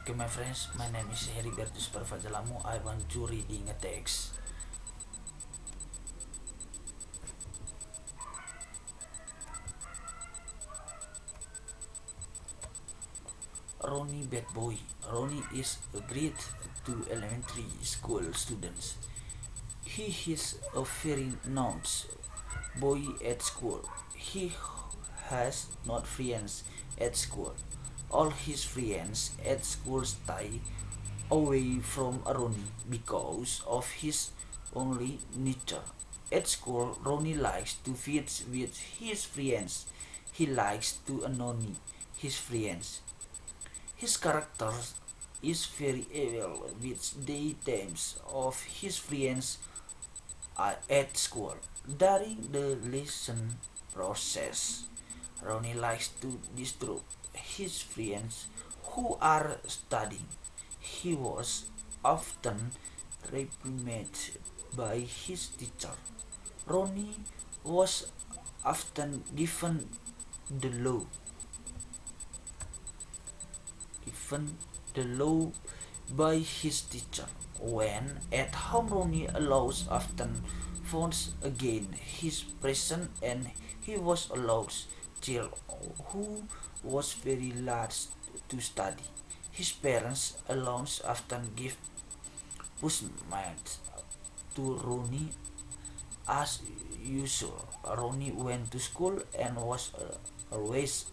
Okay, my friends, my name is Heribertus P. Jelamu. I want to reading a text. Ronnie Bad Boy. Ronnie is a grade 2 elementary school student. He is a very nice boy at school. He has not friends at school. All his friends at school stay away from Ronnie because of his only nature. At school, Ronnie likes to fit with his friends. He likes to annoy his friends. His character is very evil with the times of his friends at school. During the lesson process, Ronnie likes to disturb his friends who are studying. He was often reprimanded by his teacher. Ronnie was often given the law, given the law by his teacher. When at home, Ronnie allows often phones again his present and he was allowed child who was very large to study. His parents alone often give punishment to Ronnie as usual. Ronnie went to school and was always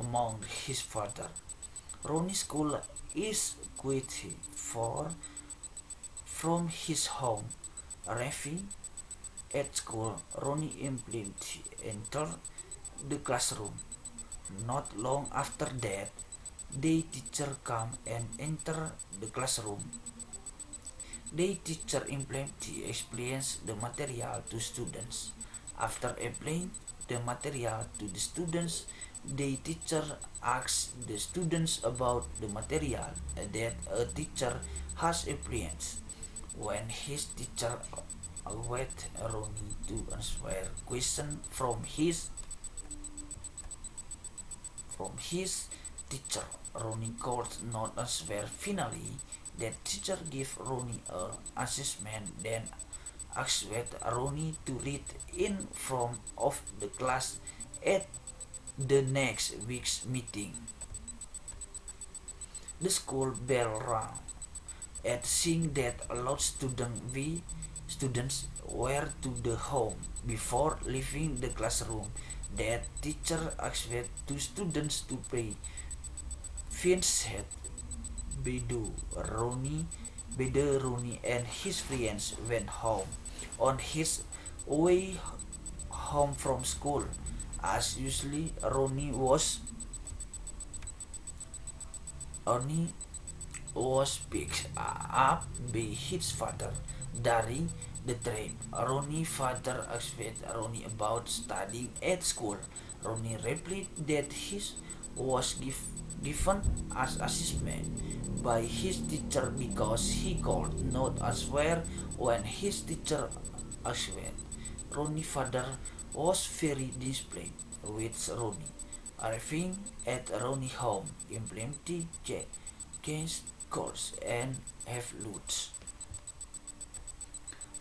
among his father. Ronnie's school is quite far from his home. Arriving at school, Ronnie immediately entered the classroom. Not long after that, the teacher come and enter the classroom. The teacher immediately explains the material to students. After explaining the material to the students, the teacher asks the students about the material that a teacher has explained. When his teacher await Ronnie to answer question from his teacher, Ronnie could not answer. Finally, the teacher gave Ronnie a assessment, then asked Ronnie to read in front of the class at the next week's meeting. The school bell rang. At seeing that a lot students were to the home before leaving the classroom, that teacher asked two students to pray. Vincent Ronnie, Ronnie and his friends went home. On his way home from school, as usually, Ronnie was picked up by his father. During the trip, Ronnie's father asked Ronnie about studying at school. Ronnie replied that he was given as assessment by his teacher because he could not answer when his teacher asked. Ronnie's father was very displeased with Ronnie. Arriving at Ronnie's home, implemented changed course and have lunch.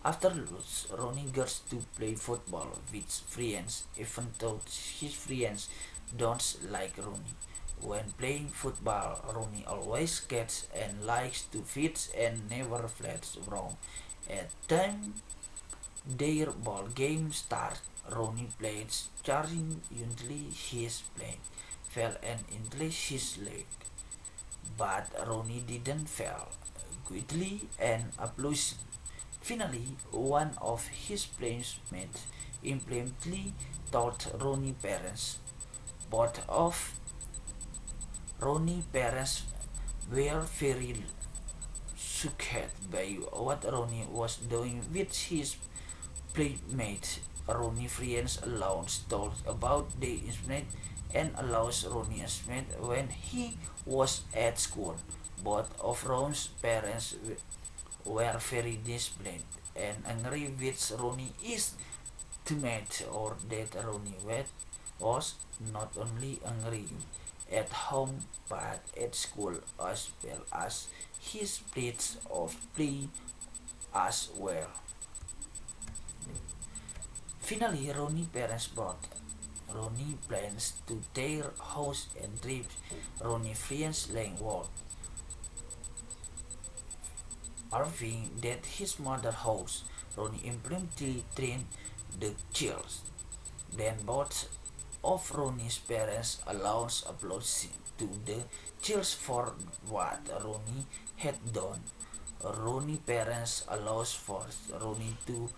After lunch, Ronnie goes to play football with friends, even though his friends don't like Ronnie. When playing football, Ronnie always gets and likes to fit and never flats wrong. At time their ball game starts, Ronnie plays charging until his plane fell and injured his leg. But Ronnie didn't fail quickly and applause. Finally, one of his playmates implicitly told Ronnie's parents. Both of Ronnie's parents were very shocked by what Ronnie was doing with his playmates. Ronnie friends alone told about the incident and allows Ronnie Smith when he was at school. Both of Ron's parents were very disciplined and angry with Ronnie is teammate or that Ronnie was not only angry at home but at school as well as his splits of play as well. Finally, Ronnie's parents brought Ronnie plans to their house and trips. Ronnie friends language Irving that his mother house. Ronnie implementally trained the chills. Then both of Ronnie's parents allows applause to the chills for what Ronnie had done. Ronnie parents allows for Ronnie to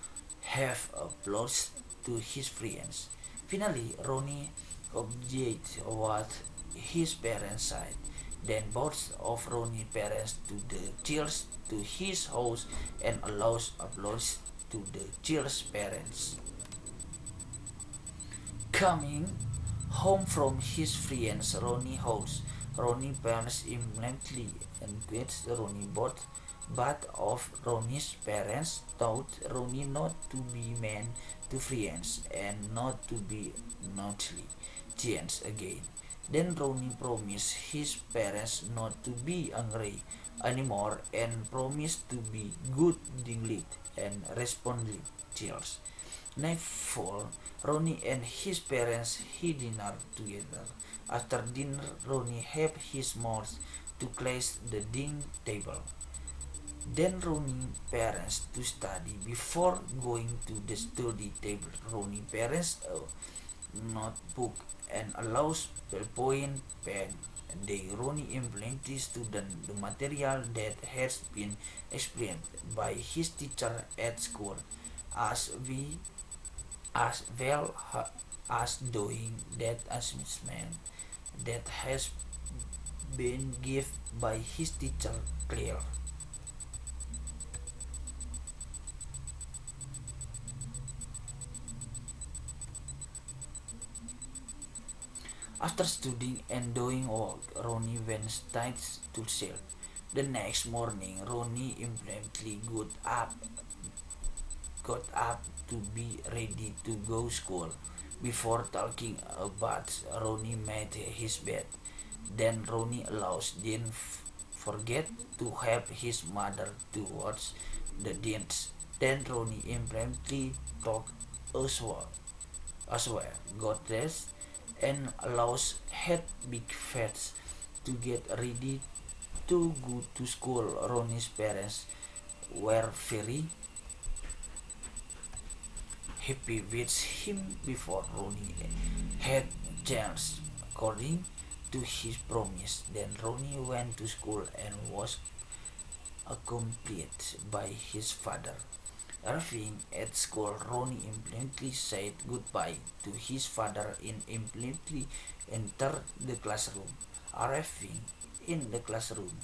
have applause to his friends. Finally, Ronnie objects what his parents said. Then both of Ronnie's parents to the chills to his house and allows applause to the child's parents. Coming home from his friend's Ronnie house, Ronnie parents immediately encouraged Ronnie but of Ronnie's parents taught Ronnie not to be mean to friends and not to be naughty chance again. Then Ronnie promised his parents not to be angry anymore and promised to be good diligent and responsible children. Nightfall, Ronnie and his parents had dinner together. After dinner, Ronnie helped his mom to clean the dining table. Then Ronnie parents to study before going to the study table. Ronnie parents a notebook and allows ballpoint pen. They Ronnie implements student the material that has been explained by his teacher at school as we as well as doing that assessment that has been given by his teacher Claire. After studying and doing work, Ronnie went straight to sleep. The next morning, Ronnie immediately got up to be ready to go school. Before talking about Ronnie made his bed. Then Ronnie allows didn't forget to help his mother to wash the dishes. Then Ronnie immediately talked as well, got dressed and allows had big fats to get ready to go to school. Ronnie's parents were very happy with him before Ronnie had changed according to his promise. Then Ronnie went to school and was accompanied by his father. Arriving at school, Ronnie immediately said goodbye to his father and immediately entered the classroom. Arriving in the classroom,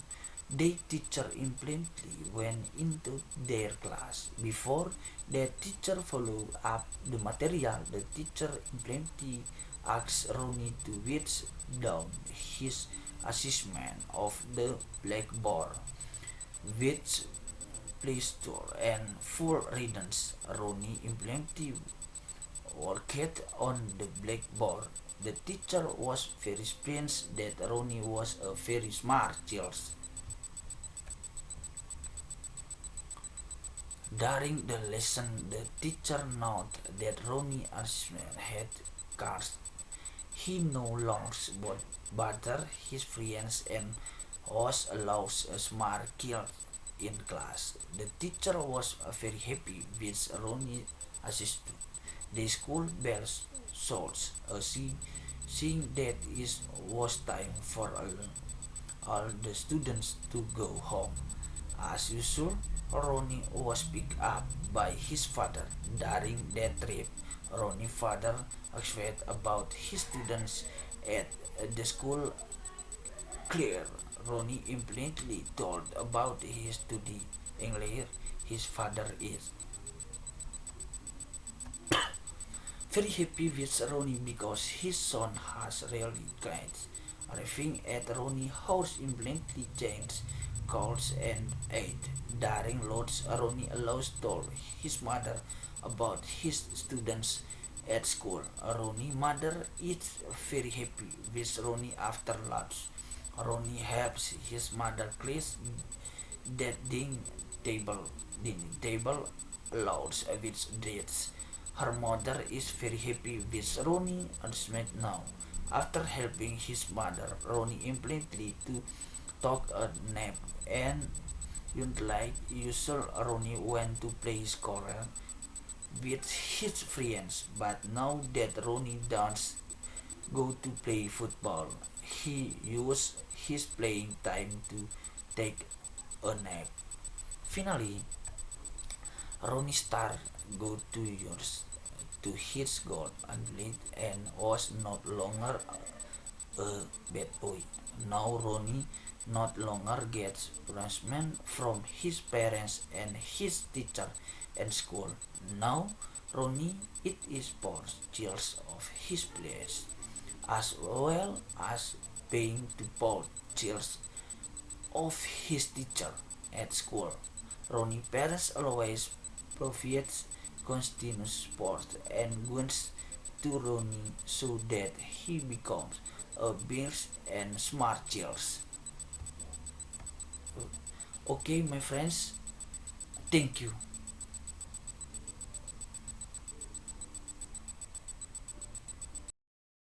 the teacher immediately went into their class. Before the teacher followed up the material, the teacher immediately asked Ronnie to write down his assessment of the blackboard, which Playstore and full readings. Ronnie immediately worked on the blackboard. The teacher was very pleased that Ronnie was a very smart child. During the lesson, the teacher noted that Ronnie assessment had cards. He no longer bother his friends and was allowed a smart kid in class. The teacher was very happy with Ronnie's assessment. The school bells sounds seeing that it was time for all the students to go home. As usual, Ronnie was picked up by his father during that trip. Ronnie's father asked about his students at the school. Clear, Ronnie immediately told about his study English. His father is very happy with Ronnie because his son has really tried. Arriving at Ronnie's house immediately changed calls and ate. During lunch, Ronnie always told his mother about his students At school, Ronnie's mother is very happy with Ronnie after lunch. Ronnie helps his mother clean that table, dining table loads with dates. Her mother is very happy with Ronnie and now. After helping his mother, Ronnie immediately to took a nap and like usual Ronnie went to play soccer with his friends, but now that Ronnie does go to play football, he used his playing time to take a nap. Finally, Ronnie Star go to yours to his goal and was not longer a bad boy. Now Ronnie not longer gets punishment from his parents and his teacher and school. Now Ronnie it is for chills of his place as well as paying to both chills of his teacher at school. Ronnie parents always provides continuous support and guidance to Ronnie so that he becomes a big and smart child. Okay, my friends, thank you.